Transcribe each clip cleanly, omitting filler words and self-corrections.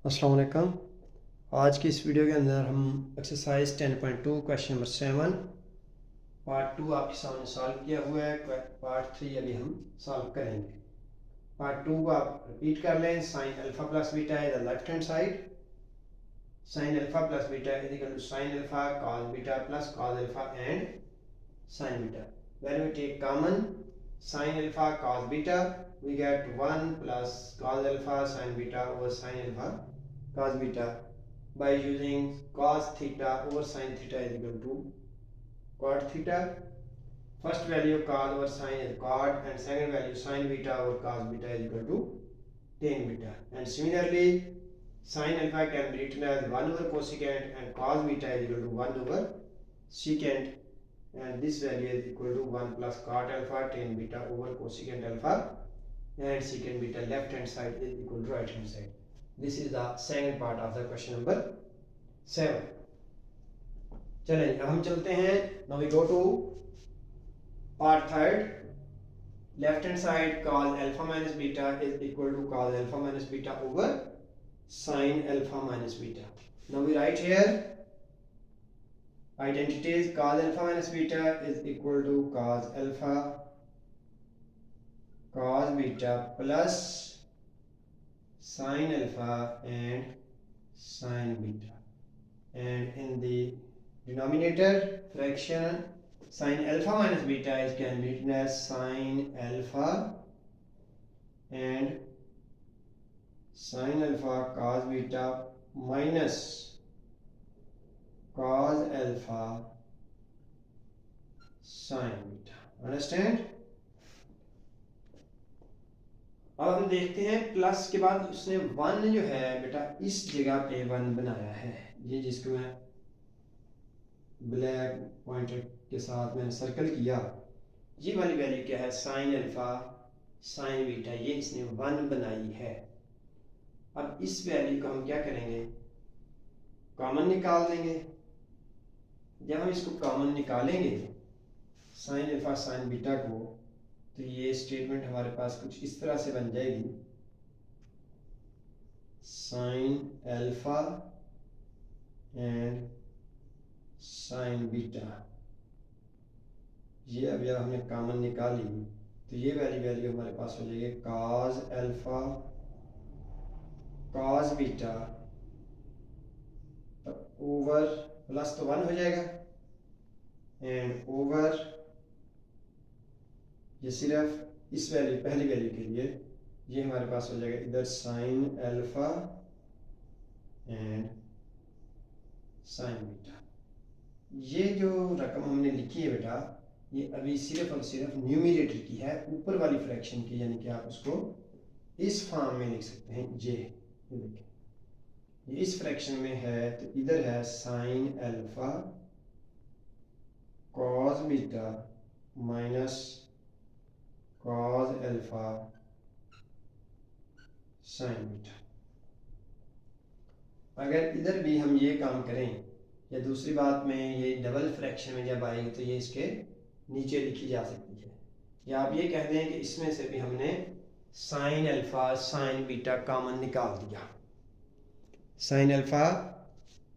अस्सलाम वालेकुम। आज की इस वीडियो के अंदर हम एक्सरसाइज 10.2 क्वेश्चन नंबर 7 पार्ट 2 आपके सामने सॉल्व किया हुआ है। पार्ट 3 अभी हम सॉल्व करेंगे। पार्ट 2 को आप रिपीट कर लें। Sine alpha plus beta is the left hand side, sine alpha plus beta is equal to sine alpha cos beta plus cos alpha and sine beta. When we take common sin alpha cos beta, we get 1 plus cos alpha sin beta over sin alpha cos beta. By using cos theta over sin theta is equal to cot theta. First value cos over sin is cot, and second value sin beta over cos beta is equal to tan beta. And similarly, sin alpha can be written as 1 over cosecant and cos beta is equal to 1 over secant, and this value is equal to 1 plus cot alpha tan beta over cosecant alpha, and secant beta left hand side is equal to right hand side. This is the second part of the question number 7. चलें अब हम चलते हैं. Now we go to part 3. Left hand side cos alpha minus beta is equal to cos alpha minus beta over sin alpha minus beta. Now we write here identities. Cos alpha minus beta is equal to cos alpha cos beta plus sin alpha and sin beta, and in the denominator fraction sin alpha minus beta is can be written as sin alpha and sin alpha cos beta minus cos alpha sin beta. Understand? अब हम देखते हैं plus के बाद उसने 1 जो है बेटा इस जगह पे 1 बनाया है, ये जिसको मैं ब्लैक पॉइंटर के साथ मैंने सर्कल किया, ये वाली वैल्यू क्या है साइन अल्फा साइन बीटा, ये इसने 1 बनाई है. अब इस वैल्यू को हम क्या करेंगे, कॉमन निकाल देंगे. जब हम इसको कॉमन निकालेंगे साइन अल्फा साइन बीटा को, तो ये स्टेटमेंट हमारे पास कुछ इस तरह से बन जाएगी. Sine alpha and sine beta, ये अब जब हमने कॉमन निकाली तो ये वाली वैल्यू हमारे पास हो जाएगी cos alpha cos beta over plus तो 1 हो जाएगा एंड ओवर ये सिर्फ इस वैल्यू पहली वैल्यू के लिए ये हमारे पास हो जाएगा इधर sine alpha and sine beta. ये जो रकम हमने लिखी है बेटा, ये अभी सिर्फ और सिर्फ न्यूमरेटर की है, ऊपर वाली फ्रैक्शन की, यानी कि आप उसको इस फॉर्म में लिख सकते हैं. ये देखिए ये इस फ्रैक्शन में है, तो इधर है sign alpha cos beta minus cos alpha sign beta. अगर इधर भी हम ये काम करें, या दूसरी बात में ये डबल फ्रैक्शन में जब आएगी तो ये इसके नीचे लिखी जा सकती है, या आप ये कह दें कि इसमें से भी हमने sine alpha sign beta common निकाल दिया. साइन अल्फा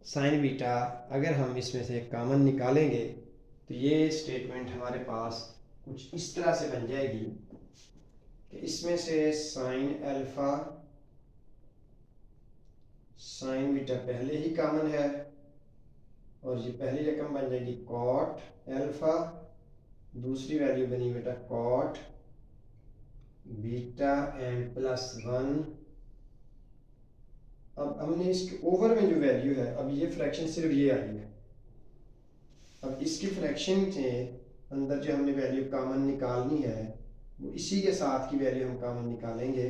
साइन बीटा अगर हम इसमें से कॉमन निकालेंगे तो ये स्टेटमेंट हमारे पास कुछ इस तरह से बन जाएगी कि इसमें से साइन अल्फा साइन बीटा पहले ही कॉमन है, और ये पहली रकम बन जाएगी कॉट अल्फा, दूसरी वैल्यू बनी बेटा कॉट बीटा एंड प्लस 1. अब हमने इसके ओवर में जो वैल्यू है, अब ये फ्रैक्शन सिर्फ ये आई है, अब इसकी फ्रैक्शन से अंदर जो हमने वैल्यू कॉमन निकालनी है वो इसी के साथ की वैल्यू हम कॉमन निकालेंगे.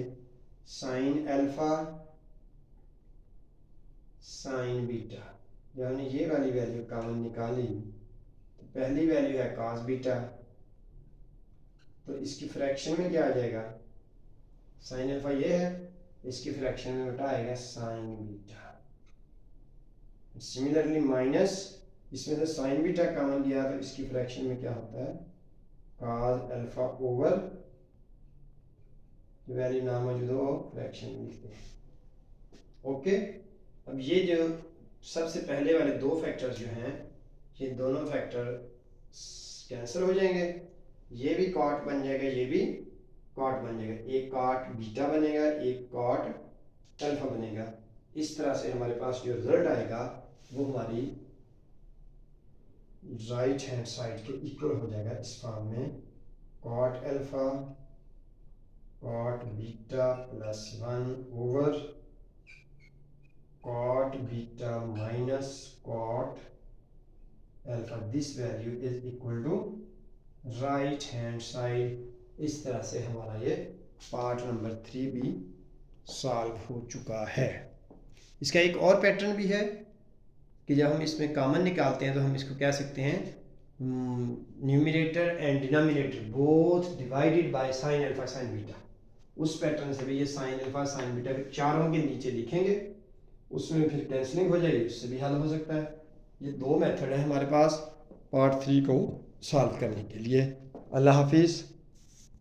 साइन अल्फा साइन बीटा, जब हमने ये वाली वैल्यू कॉमन निकाली तो पहली वैल्यू है कॉस बीटा, तो इसकी फ्रैक्शन में क्या आ जाएगा साइन अल्फा ये है, इसकी फ्रैक्शन में बेटा आएगा साइन बीटा. सिमिलरली माइनस इसमें से साइन बीटा कॉमन गया तो इसकी फ्रैक्शन में क्या होता है कॉस अल्फा ओवर वैल्यू ना मौजूद हो फ्रैक्शन लिखते हैं. ओके, अब ये जो सबसे पहले वाले दो फैक्टर्स जो हैं, ये दोनों फैक्टर कैंसिल हो जाएंगे, ये भी कॉट बन जाएगा, ये भी कॉट बन जाएगा, एक कॉट बीटा बनेगा, एक कॉट अल्फा बनेगा। इस तरह से हमारे पास जो रिजल्ट आएगा वो हमारी राइट हैंड साइड के इक्वल हो जाएगा इस फॉर्म में, cot alpha cot beta plus 1 over cot beta minus cot alpha, this value is equal to right hand side. इस तरह से हमारा ये पार्ट नंबर 3 भी सॉल्व हो चुका है। इसका एक और पैटर्न भी है कि जब हम इसमें कॉमन निकालते हैं तो हम इसको कह सकते हैं numerator and denominator both divided by sine alpha sign beta. उस पैटर्न से भी ये साइन अल्फा साइन बीटा के चारों के नीचे लिखेंगे, उसमें फिर कैंसलिंग हो जाएगी, उससे भी हल हो सकता है। ये दो मेथड है हमारे पास पार्ट 3 को सॉल्व करने के लिए। अल्लाह हाफिज़।